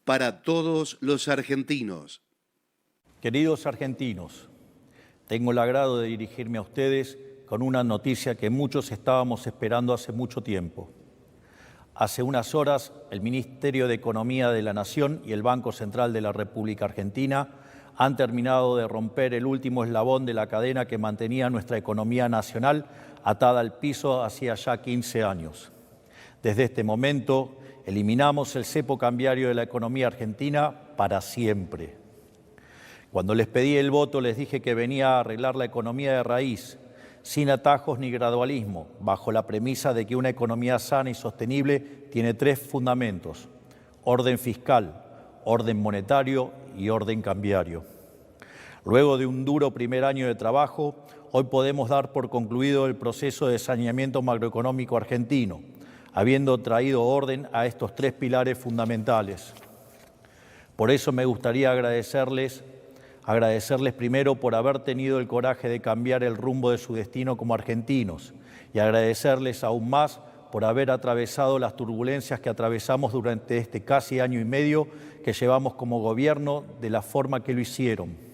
para todos los argentinos. Queridos argentinos, tengo el agrado de dirigirme a ustedes con una noticia que muchos estábamos esperando hace mucho tiempo. Hace unas horas, el Ministerio de Economía de la Nación y el Banco Central de la República Argentina han terminado de romper el último eslabón de la cadena que mantenía nuestra economía nacional atada al piso hacía ya 15 años. Desde este momento, eliminamos el cepo cambiario de la economía argentina para siempre. Cuando les pedí el voto, les dije que venía a arreglar la economía de raíz, sin atajos ni gradualismo, bajo la premisa de que una economía sana y sostenible tiene tres fundamentos: orden fiscal, orden monetario y orden cambiario. Luego de un duro primer año de trabajo, hoy podemos dar por concluido el proceso de saneamiento macroeconómico argentino, habiendo traído orden a estos tres pilares fundamentales. Por eso me gustaría agradecerles primero por haber tenido el coraje de cambiar el rumbo de su destino como argentinos y agradecerles aún más por haber atravesado las turbulencias que atravesamos durante este casi año y medio que llevamos como gobierno de la forma que lo hicieron.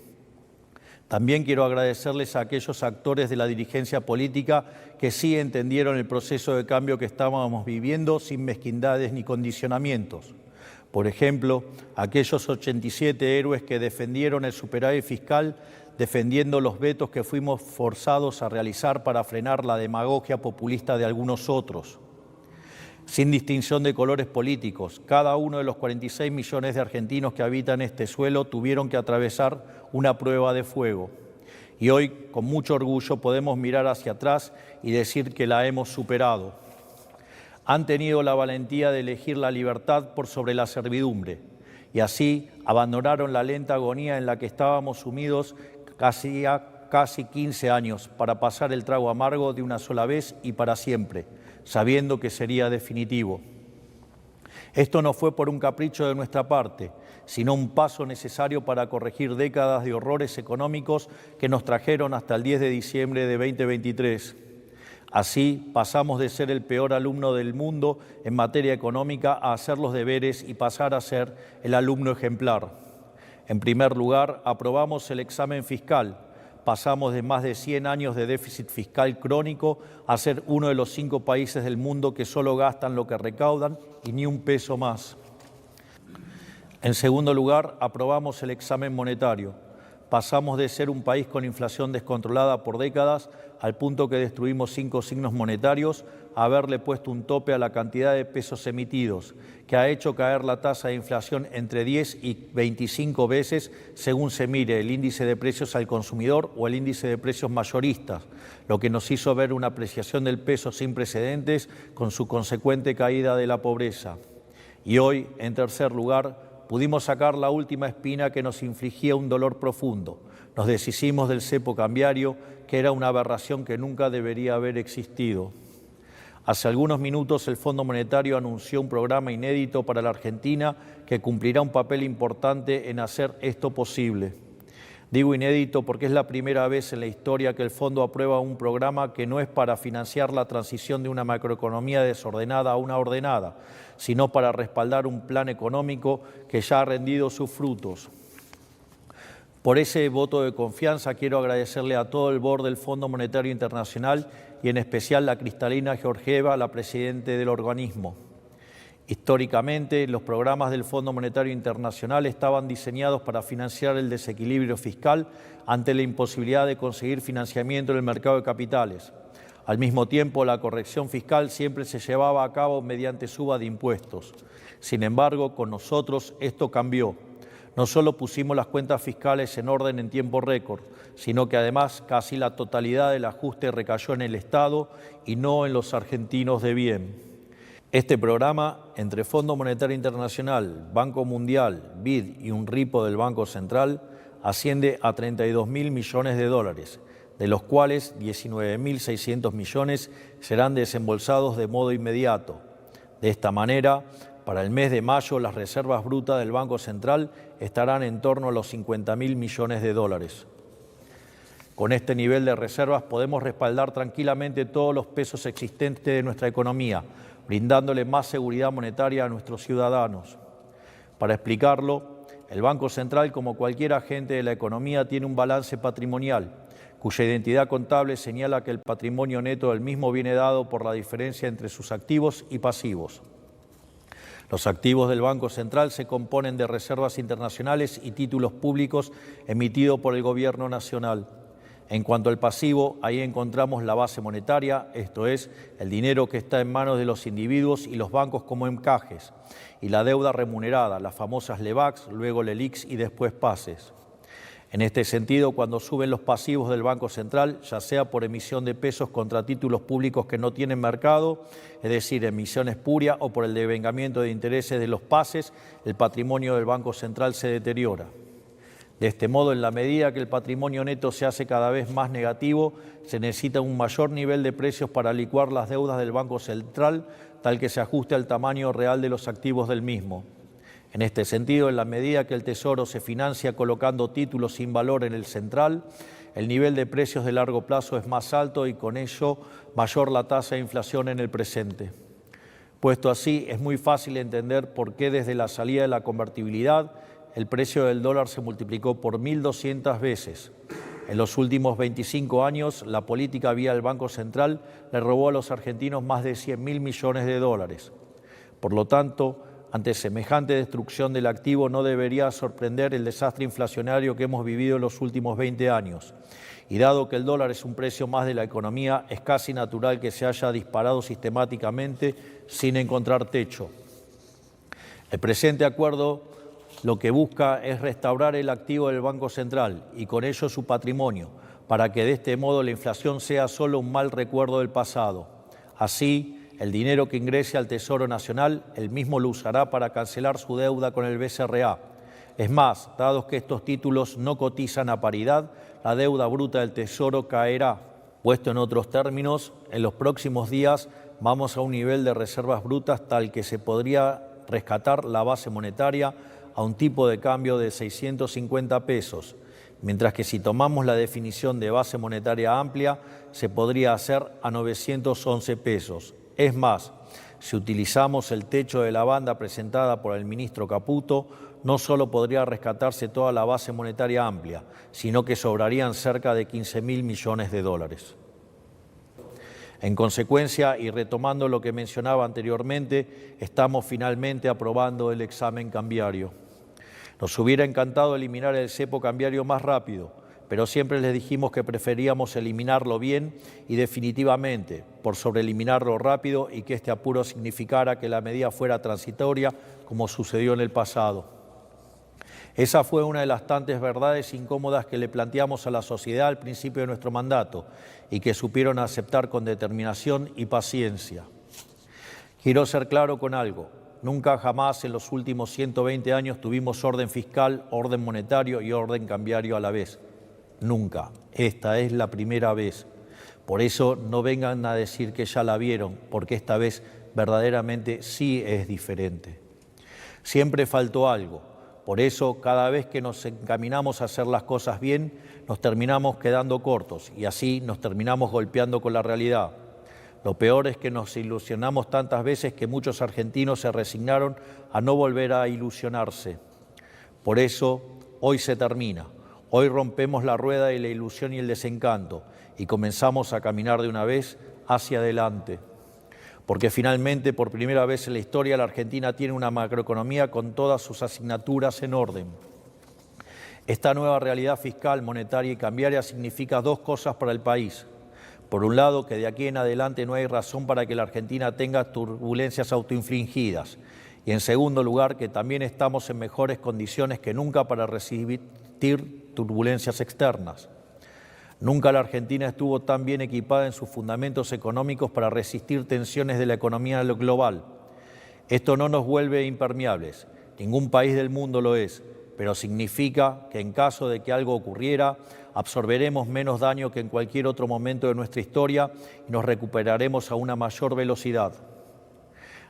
También quiero agradecerles a aquellos actores de la dirigencia política que sí entendieron el proceso de cambio que estábamos viviendo sin mezquindades ni condicionamientos. Por ejemplo, aquellos 87 héroes que defendieron el superávit fiscal, defendiendo los vetos que fuimos forzados a realizar para frenar la demagogia populista de algunos otros. Sin distinción de colores políticos, cada uno de los 46 millones de argentinos que habitan este suelo tuvieron que atravesar una prueba de fuego. Y hoy, con mucho orgullo, podemos mirar hacia atrás y decir que la hemos superado. Han tenido la valentía de elegir la libertad por sobre la servidumbre y así abandonaron la lenta agonía en la que estábamos sumidos casi 15 años para pasar el trago amargo de una sola vez y para siempre, sabiendo que sería definitivo. Esto no fue por un capricho de nuestra parte, sino un paso necesario para corregir décadas de horrores económicos que nos trajeron hasta el 10 de diciembre de 2023. Así, pasamos de ser el peor alumno del mundo en materia económica a hacer los deberes y pasar a ser el alumno ejemplar. En primer lugar, aprobamos el examen fiscal. Pasamos de más de 100 años de déficit fiscal crónico a ser uno de los 5 países del mundo que solo gastan lo que recaudan y ni un peso más. En segundo lugar, aprobamos el examen monetario. Pasamos de ser un país con inflación descontrolada por décadas al punto que destruimos 5 signos monetarios a haberle puesto un tope a la cantidad de pesos emitidos, que ha hecho caer la tasa de inflación entre 10 y 25 veces según se mire el índice de precios al consumidor o el índice de precios mayoristas, lo que nos hizo ver una apreciación del peso sin precedentes con su consecuente caída de la pobreza. Y hoy, en tercer lugar, pudimos sacar la última espina que nos infligía un dolor profundo. Nos deshicimos del cepo cambiario, que era una aberración que nunca debería haber existido. Hace algunos minutos el Fondo Monetario anunció un programa inédito para la Argentina que cumplirá un papel importante en hacer esto posible. Digo inédito porque es la primera vez en la historia que el Fondo aprueba un programa que no es para financiar la transición de una macroeconomía desordenada a una ordenada, sino para respaldar un plan económico que ya ha rendido sus frutos. Por ese voto de confianza quiero agradecerle a todo el board del Fondo Monetario Internacional y en especial a Cristalina Georgieva, la presidenta del organismo. Históricamente, los programas del Fondo Monetario Internacional estaban diseñados para financiar el desequilibrio fiscal ante la imposibilidad de conseguir financiamiento en el mercado de capitales. Al mismo tiempo, la corrección fiscal siempre se llevaba a cabo mediante suba de impuestos. Sin embargo, con nosotros esto cambió. No solo pusimos las cuentas fiscales en orden en tiempo récord, sino que además casi la totalidad del ajuste recayó en el Estado y no en los argentinos de bien. Este programa, entre Fondo Monetario Internacional, Banco Mundial, BID y un ripo del Banco Central, asciende a 32.000 millones de dólares, de los cuales 19.600 millones serán desembolsados de modo inmediato. De esta manera, para el mes de mayo, las reservas brutas del Banco Central estarán en torno a los 50.000 millones de dólares. Con este nivel de reservas podemos respaldar tranquilamente todos los pesos existentes de nuestra economía, brindándole más seguridad monetaria a nuestros ciudadanos. Para explicarlo, el Banco Central, como cualquier agente de la economía, tiene un balance patrimonial, cuya identidad contable señala que el patrimonio neto del mismo viene dado por la diferencia entre sus activos y pasivos. Los activos del Banco Central se componen de reservas internacionales y títulos públicos emitidos por el Gobierno Nacional. En cuanto al pasivo, ahí encontramos la base monetaria, esto es, el dinero que está en manos de los individuos y los bancos como encajes, y la deuda remunerada, las famosas LEBACs, luego LELIQs y después PASES. En este sentido, cuando suben los pasivos del Banco Central, ya sea por emisión de pesos contra títulos públicos que no tienen mercado, es decir, emisión espuria, o por el devengamiento de intereses de los PASES, el patrimonio del Banco Central se deteriora. De este modo, en la medida que el patrimonio neto se hace cada vez más negativo, se necesita un mayor nivel de precios para licuar las deudas del Banco Central, tal que se ajuste al tamaño real de los activos del mismo. En este sentido, en la medida que el Tesoro se financia colocando títulos sin valor en el central, el nivel de precios de largo plazo es más alto y con ello mayor la tasa de inflación en el presente. Puesto así, es muy fácil entender por qué desde la salida de la convertibilidad el precio del dólar se multiplicó por 1.200 veces. En los últimos 25 años, la política vía el Banco Central le robó a los argentinos más de 100.000 millones de dólares. Por lo tanto, ante semejante destrucción del activo no debería sorprender el desastre inflacionario que hemos vivido en los últimos 20 años. Y dado que el dólar es un precio más de la economía, es casi natural que se haya disparado sistemáticamente sin encontrar techo. El presente acuerdo lo que busca es restaurar el activo del Banco Central y con ello su patrimonio, para que de este modo la inflación sea solo un mal recuerdo del pasado. Así, el dinero que ingrese al Tesoro Nacional, él mismo lo usará para cancelar su deuda con el BCRA. Es más, dado que estos títulos no cotizan a paridad, la deuda bruta del Tesoro caerá. Puesto en otros términos, en los próximos días vamos a un nivel de reservas brutas tal que se podría rescatar la base monetaria a un tipo de cambio de 650 pesos, mientras que si tomamos la definición de base monetaria amplia, se podría hacer a 911 pesos. Es más, si utilizamos el techo de la banda presentada por el ministro Caputo, no solo podría rescatarse toda la base monetaria amplia, sino que sobrarían cerca de 15.000 millones de dólares. En consecuencia, y retomando lo que mencionaba anteriormente, estamos finalmente aprobando el examen cambiario. Nos hubiera encantado eliminar el cepo cambiario más rápido, pero siempre les dijimos que preferíamos eliminarlo bien y definitivamente, por sobre eliminarlo rápido y que este apuro significara que la medida fuera transitoria, como sucedió en el pasado. Esa fue una de las tantas verdades incómodas que le planteamos a la sociedad al principio de nuestro mandato y que supieron aceptar con determinación y paciencia. Quiero ser claro con algo. Nunca jamás en los últimos 120 años tuvimos orden fiscal, orden monetario y orden cambiario a la vez. Nunca. Esta es la primera vez. Por eso no vengan a decir que ya la vieron, porque esta vez verdaderamente sí es diferente. Siempre faltó algo. Por eso, cada vez que nos encaminamos a hacer las cosas bien, nos terminamos quedando cortos y así nos terminamos golpeando con la realidad. Lo peor es que nos ilusionamos tantas veces que muchos argentinos se resignaron a no volver a ilusionarse. Por eso, hoy se termina. Hoy rompemos la rueda de la ilusión y el desencanto y comenzamos a caminar de una vez hacia adelante. Porque finalmente, por primera vez en la historia, la Argentina tiene una macroeconomía con todas sus asignaturas en orden. Esta nueva realidad fiscal, monetaria y cambiaria significa dos cosas para el país. Por un lado, que de aquí en adelante no hay razón para que la Argentina tenga turbulencias autoinfligidas. Y en segundo lugar, que también estamos en mejores condiciones que nunca para resistir turbulencias externas. Nunca la Argentina estuvo tan bien equipada en sus fundamentos económicos para resistir tensiones de la economía global. Esto no nos vuelve impermeables, ningún país del mundo lo es, pero significa que en caso de que algo ocurriera, absorberemos menos daño que en cualquier otro momento de nuestra historia y nos recuperaremos a una mayor velocidad.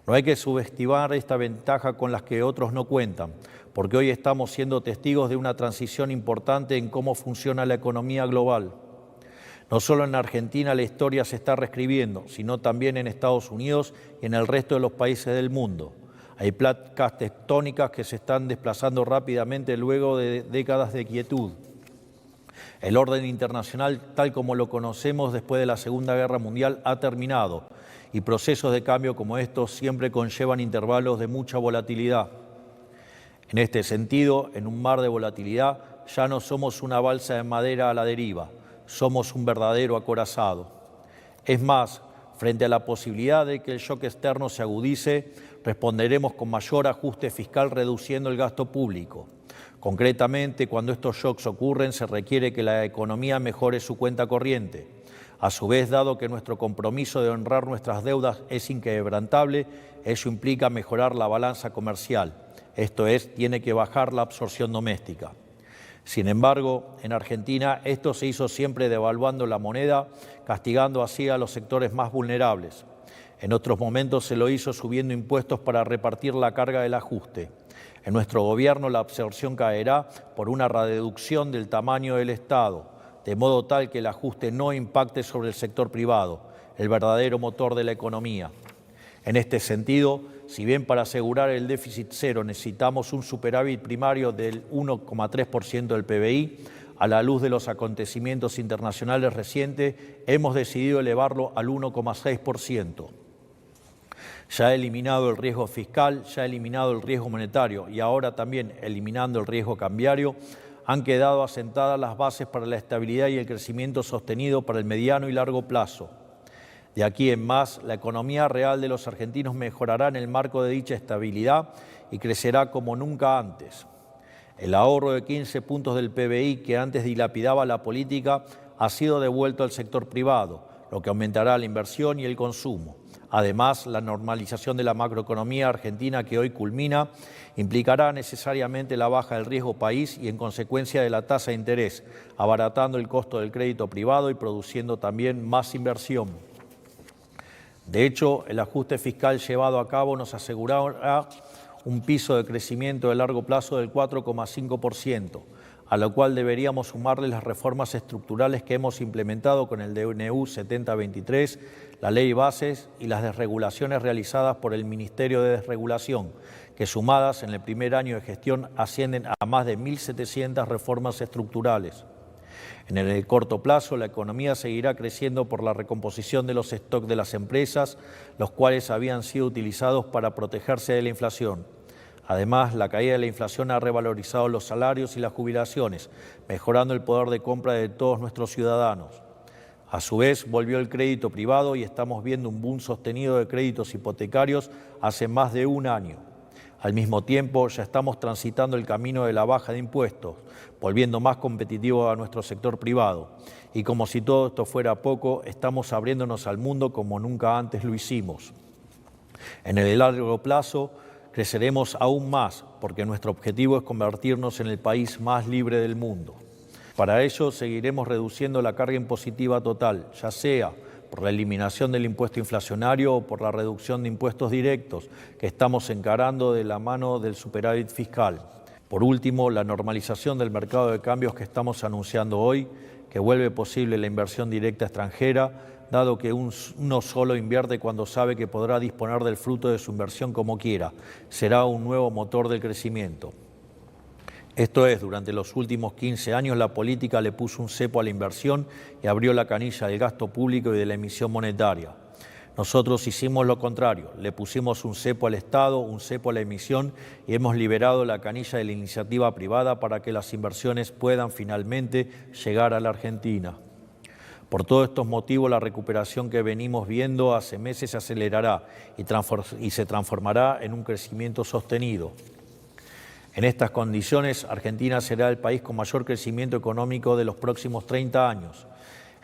No hay que subestimar esta ventaja con las que otros no cuentan, porque hoy estamos siendo testigos de una transición importante en cómo funciona la economía global. No solo en Argentina la historia se está reescribiendo, sino también en Estados Unidos y en el resto de los países del mundo. Hay placas tectónicas que se están desplazando rápidamente luego de décadas de quietud. El orden internacional, tal como lo conocemos después de la Segunda Guerra Mundial, ha terminado y procesos de cambio como estos siempre conllevan intervalos de mucha volatilidad. En este sentido, en un mar de volatilidad, ya no somos una balsa de madera a la deriva, somos un verdadero acorazado. Es más, frente a la posibilidad de que el shock externo se agudice, responderemos con mayor ajuste fiscal reduciendo el gasto público. Concretamente, cuando estos shocks ocurren, se requiere que la economía mejore su cuenta corriente. A su vez, dado que nuestro compromiso de honrar nuestras deudas es inquebrantable, eso implica mejorar la balanza comercial. Esto es, tiene que bajar la absorción doméstica. Sin embargo, en Argentina esto se hizo siempre devaluando la moneda, castigando así a los sectores más vulnerables. En otros momentos se lo hizo subiendo impuestos para repartir la carga del ajuste. En nuestro gobierno la absorción caerá por una reducción del tamaño del Estado, de modo tal que el ajuste no impacte sobre el sector privado, el verdadero motor de la economía. En este sentido, si bien para asegurar el déficit cero necesitamos un superávit primario del 1,3% del PBI, a la luz de los acontecimientos internacionales recientes, hemos decidido elevarlo al 1,6%. Ya ha eliminado el riesgo fiscal, ya ha eliminado el riesgo monetario y ahora también eliminando el riesgo cambiario, han quedado asentadas las bases para la estabilidad y el crecimiento sostenido para el mediano y largo plazo. De aquí en más, la economía real de los argentinos mejorará en el marco de dicha estabilidad y crecerá como nunca antes. El ahorro de 15 puntos del PBI que antes dilapidaba la política ha sido devuelto al sector privado, lo que aumentará la inversión y el consumo. Además, la normalización de la macroeconomía argentina que hoy culmina implicará necesariamente la baja del riesgo país y en consecuencia de la tasa de interés, abaratando el costo del crédito privado y produciendo también más inversión. De hecho, el ajuste fiscal llevado a cabo nos asegurará un piso de crecimiento de largo plazo del 4,5%, a lo cual deberíamos sumarle las reformas estructurales que hemos implementado con el DNU 7023, la Ley Bases y las desregulaciones realizadas por el Ministerio de Desregulación, que sumadas en el primer año de gestión ascienden a más de 1.700 reformas estructurales. En el corto plazo, la economía seguirá creciendo por la recomposición de los stocks de las empresas, los cuales habían sido utilizados para protegerse de la inflación. Además, la caída de la inflación ha revalorizado los salarios y las jubilaciones, mejorando el poder de compra de todos nuestros ciudadanos. A su vez, volvió el crédito privado y estamos viendo un boom sostenido de créditos hipotecarios hace más de un año. Al mismo tiempo, ya estamos transitando el camino de la baja de impuestos, volviendo más competitivo a nuestro sector privado. Y como si todo esto fuera poco, estamos abriéndonos al mundo como nunca antes lo hicimos. En el largo plazo, creceremos aún más, porque nuestro objetivo es convertirnos en el país más libre del mundo. Para ello, seguiremos reduciendo la carga impositiva total, ya sea por la eliminación del impuesto inflacionario o por la reducción de impuestos directos que estamos encarando de la mano del superávit fiscal. Por último, la normalización del mercado de cambios que estamos anunciando hoy, que vuelve posible la inversión directa extranjera, dado que uno solo invierte cuando sabe que podrá disponer del fruto de su inversión como quiera. Será un nuevo motor del crecimiento. Esto es, durante los últimos 15 años la política le puso un cepo a la inversión y abrió la canilla del gasto público y de la emisión monetaria. Nosotros hicimos lo contrario, le pusimos un cepo al Estado, un cepo a la emisión y hemos liberado la canilla de la iniciativa privada para que las inversiones puedan finalmente llegar a la Argentina. Por todos estos motivos, la recuperación que venimos viendo hace meses se acelerará y se transformará en un crecimiento sostenido. En estas condiciones, Argentina será el país con mayor crecimiento económico de los próximos 30 años.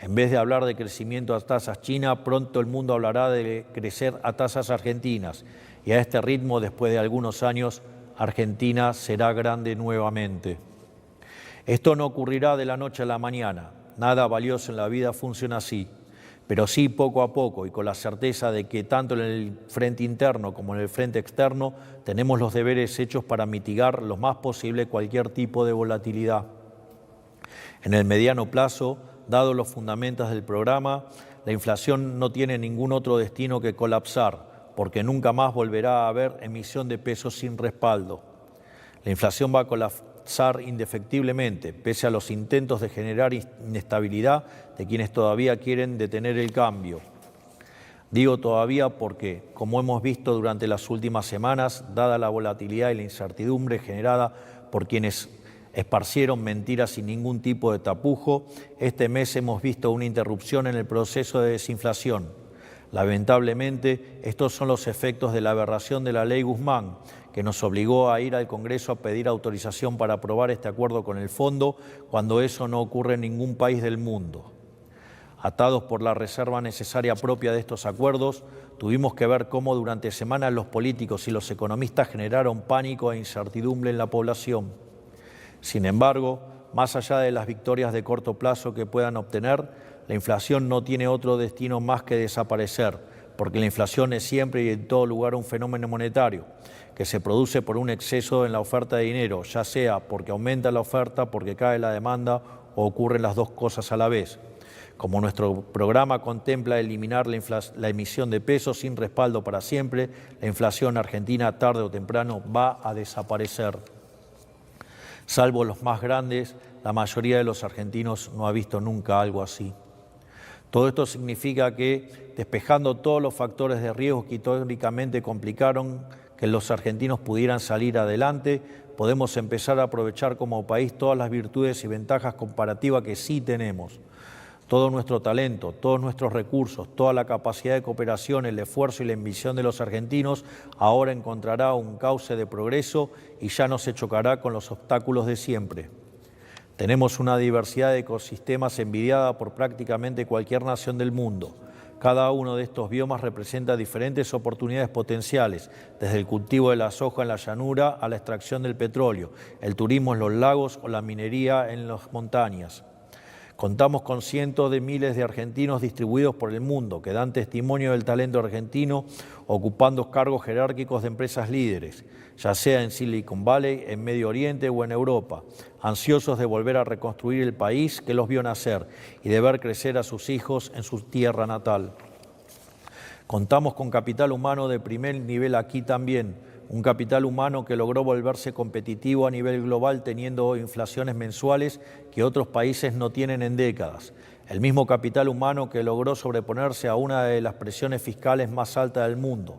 En vez de hablar de crecimiento a tasas chinas, pronto el mundo hablará de crecer a tasas argentinas. Y a este ritmo, después de algunos años, Argentina será grande nuevamente. Esto no ocurrirá de la noche a la mañana. Nada valioso en la vida funciona así. Pero sí poco a poco y con la certeza de que tanto en el frente interno como en el frente externo tenemos los deberes hechos para mitigar lo más posible cualquier tipo de volatilidad. En el mediano plazo, dados los fundamentos del programa, la inflación no tiene ningún otro destino que colapsar, porque nunca más volverá a haber emisión de pesos sin respaldo. La inflación va a colapsar indefectiblemente, pese a los intentos de generar inestabilidad de quienes todavía quieren detener el cambio. Digo todavía porque, como hemos visto durante las últimas semanas, dada la volatilidad y la incertidumbre generada por quienes esparcieron mentiras sin ningún tipo de tapujo, este mes hemos visto una interrupción en el proceso de desinflación. Lamentablemente, estos son los efectos de la aberración de la Ley Guzmán, que nos obligó a ir al Congreso a pedir autorización para aprobar este acuerdo con el fondo, cuando eso no ocurre en ningún país del mundo. Atados por la reserva necesaria propia de estos acuerdos, tuvimos que ver cómo durante semanas los políticos y los economistas generaron pánico e incertidumbre en la población. Sin embargo, más allá de las victorias de corto plazo que puedan obtener, la inflación no tiene otro destino más que desaparecer, porque la inflación es siempre y en todo lugar un fenómeno monetario, que se produce por un exceso en la oferta de dinero, ya sea porque aumenta la oferta, porque cae la demanda o ocurren las dos cosas a la vez. Como nuestro programa contempla eliminar la emisión de pesos sin respaldo para siempre, la inflación argentina tarde o temprano va a desaparecer. Salvo los más grandes, la mayoría de los argentinos no ha visto nunca algo así. Todo esto significa que, despejando todos los factores de riesgo que históricamente complicaron que los argentinos pudieran salir adelante, podemos empezar a aprovechar como país todas las virtudes y ventajas comparativas que sí tenemos. Todo nuestro talento, todos nuestros recursos, toda la capacidad de cooperación, el esfuerzo y la ambición de los argentinos ahora encontrará un cauce de progreso y ya no se chocará con los obstáculos de siempre. Tenemos una diversidad de ecosistemas envidiada por prácticamente cualquier nación del mundo. Cada uno de estos biomas representa diferentes oportunidades potenciales, desde el cultivo de la soja en la llanura a la extracción del petróleo, el turismo en los lagos o la minería en las montañas. Contamos con cientos de miles de argentinos distribuidos por el mundo que dan testimonio del talento argentino ocupando cargos jerárquicos de empresas líderes, ya sea en Silicon Valley, en Medio Oriente o en Europa, ansiosos de volver a reconstruir el país que los vio nacer y de ver crecer a sus hijos en su tierra natal. Contamos con capital humano de primer nivel aquí también, un capital humano que logró volverse competitivo a nivel global teniendo inflaciones mensuales que otros países no tienen en décadas. El mismo capital humano que logró sobreponerse a una de las presiones fiscales más altas del mundo.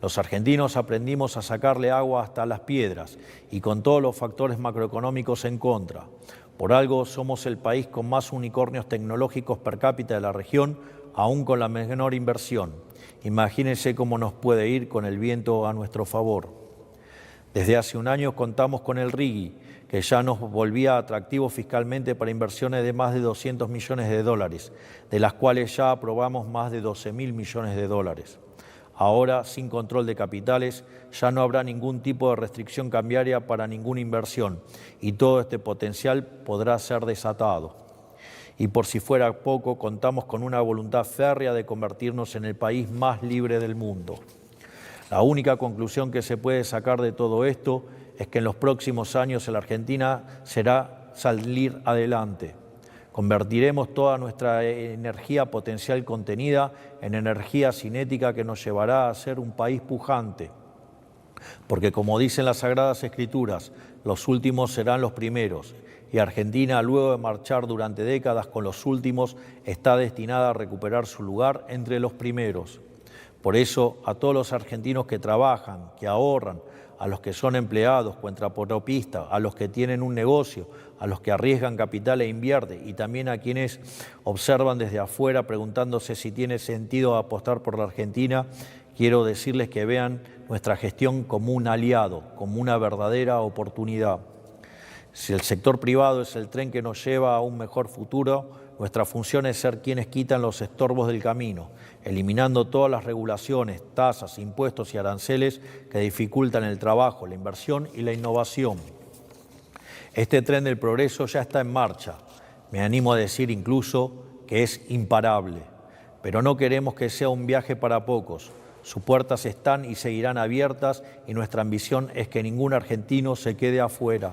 Los argentinos aprendimos a sacarle agua hasta las piedras y con todos los factores macroeconómicos en contra. Por algo somos el país con más unicornios tecnológicos per cápita de la región, aún con la menor inversión. Imagínense cómo nos puede ir con el viento a nuestro favor. Desde hace un año contamos con el RIGI, que ya nos volvía atractivo fiscalmente para inversiones de más de 200 millones de dólares, de las cuales ya aprobamos más de 12.000 millones de dólares. Ahora, sin control de capitales, ya no habrá ningún tipo de restricción cambiaria para ninguna inversión y todo este potencial podrá ser desatado. Y por si fuera poco, contamos con una voluntad férrea de convertirnos en el país más libre del mundo. La única conclusión que se puede sacar de todo esto es que en los próximos años la Argentina será salir adelante. Convertiremos toda nuestra energía potencial contenida en energía cinética que nos llevará a ser un país pujante. Porque como dicen las Sagradas Escrituras, los últimos serán los primeros. Y Argentina, luego de marchar durante décadas con los últimos, está destinada a recuperar su lugar entre los primeros. Por eso, a todos los argentinos que trabajan, que ahorran, a los que son empleados, cuentapropistas, a los que tienen un negocio, a los que arriesgan capital e invierten, y también a quienes observan desde afuera preguntándose si tiene sentido apostar por la Argentina, quiero decirles que vean nuestra gestión como un aliado, como una verdadera oportunidad. Si el sector privado es el tren que nos lleva a un mejor futuro, nuestra función es ser quienes quitan los estorbos del camino, eliminando todas las regulaciones, tasas, impuestos y aranceles que dificultan el trabajo, la inversión y la innovación. Este tren del progreso ya está en marcha. Me animo a decir incluso que es imparable. Pero no queremos que sea un viaje para pocos. Sus puertas están y seguirán abiertas y nuestra ambición es que ningún argentino se quede afuera.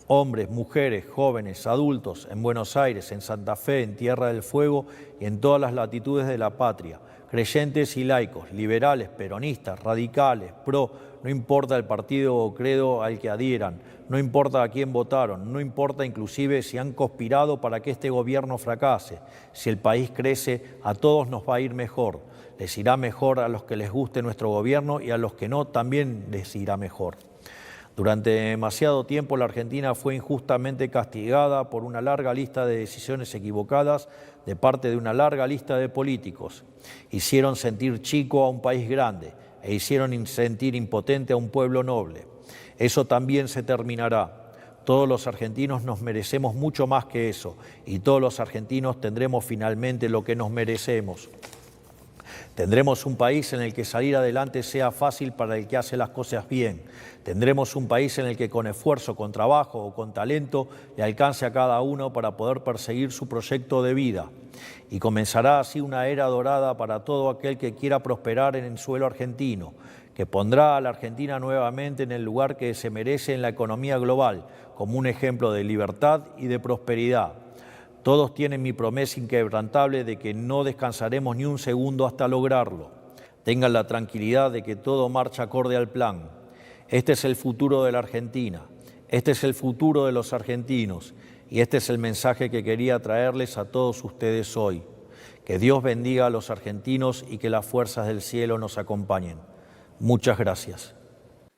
Hombres, mujeres, jóvenes, adultos, en Buenos Aires, en Santa Fe, en Tierra del Fuego y en todas las latitudes de la patria, creyentes y laicos, liberales, peronistas, radicales, pro, no importa el partido o credo al que adhieran, no importa a quién votaron, no importa inclusive si han conspirado para que este gobierno fracase. Si el país crece, a todos nos va a ir mejor. Les irá mejor a los que les guste nuestro gobierno y a los que no también les irá mejor. Durante demasiado tiempo la Argentina fue injustamente castigada por una larga lista de decisiones equivocadas de parte de una larga lista de políticos. Hicieron sentir chico a un país grande e hicieron sentir impotente a un pueblo noble. Eso también se terminará. Todos los argentinos nos merecemos mucho más que eso y todos los argentinos tendremos finalmente lo que nos merecemos. Tendremos un país en el que salir adelante sea fácil para el que hace las cosas bien. Tendremos un país en el que con esfuerzo, con trabajo o con talento le alcance a cada uno para poder perseguir su proyecto de vida. Y comenzará así una era dorada para todo aquel que quiera prosperar en el suelo argentino, que pondrá a la Argentina nuevamente en el lugar que se merece en la economía global, como un ejemplo de libertad y de prosperidad. Todos tienen mi promesa inquebrantable de que no descansaremos ni un segundo hasta lograrlo. Tengan la tranquilidad de que todo marcha acorde al plan. Este es el futuro de la Argentina, este es el futuro de los argentinos y este es el mensaje que quería traerles a todos ustedes hoy. Que Dios bendiga a los argentinos y que las fuerzas del cielo nos acompañen. Muchas gracias.